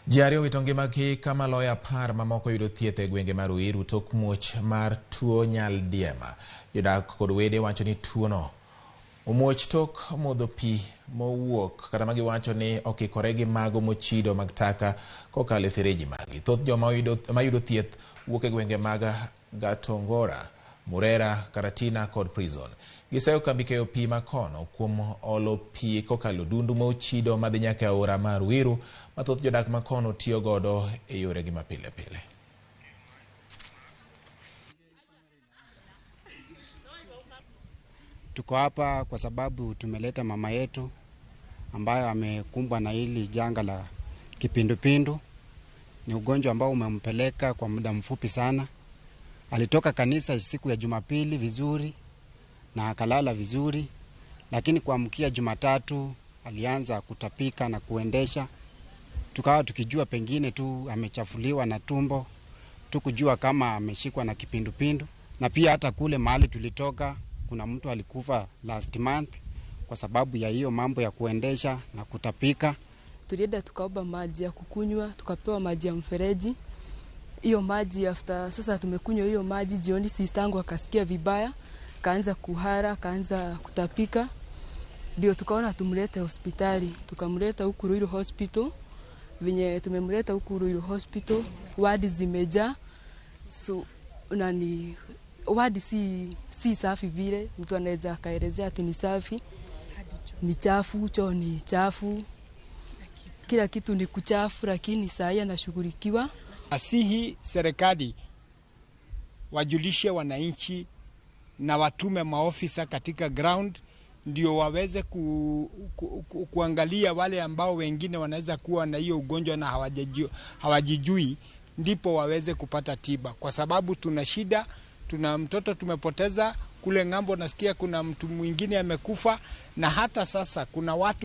Jari owitongi maki kama loya par mamoko yudo thieth e gwenge mar Ruiru tok muoch mar tuo Nyaldiema. Jodak kod wede wacho ni tuo no omuoch tok modho pi mowuok kata magi wacho ni okikore gi mago mochido mag taka kokalo e fereji magi. Thoth joma yudo thieth wuok e gwenge mag Gatongora, Murera, Karatina kod Prison. Giseyo kambi keyo pi makono kuom olo pi kokalo dundu mochido madhi nyaka aora mar Ruiru, mathoth jodak makono tiyo godo e yore gi mapile pile. Tuko hapa kwa sababu tumeleta mama yetu ambayo amekumbwa na hili janga la kipindupindu. Ni ugonjwa ambao umempeleka kwa muda mfupi sana. Alitoka kanisa siku ya Jumapili vizuri na akalala vizuri, lakini kuamkia Jumatatu alianza kutapika na kuendesha. Tukawa tukijua pengine tu amechafuliwa na tumbo, tukujua kama ameshikwa na kipindupindu. Na pia hata kule mahali tulitoka kuna mtu alikufa last month kwa sababu ya hiyo mambo ya kuendesha na kutapika. Tulienda tukaomba maji ya kukunywa, tukapewa maji ya mfereji. Hiyo maji sasa tumekunywa hiyo maji, jioni sistangu akasikia vibaya, kaanza kuhara, kaanza kutapika. Ndio tukaona tumlete hospitali, tukamleta huku Ruiru Hospital. Venye tumemleta huku Ruiru Hospital, wadi zimejaa. So wadi si safi vile, mtu anaweza akaelezea ati ni safi. Ni chafu, choo ni chafu. Kila kitu ni kuchafu, lakini saa hii anashughulikiwa. Asihi serikali wajulishe wananchi na watume maofisa katika ground ndio waweze kuangalia wale ambao wengine wanaweza kuwa na hiyo ugonjwa na hawajijui, ndipo waweze kupata tiba, kwa sababu tuna shida. Tuna mtoto tumepoteza kule ngambo, nasikia kuna mtu mwingine amekufa, na hata sasa kuna watu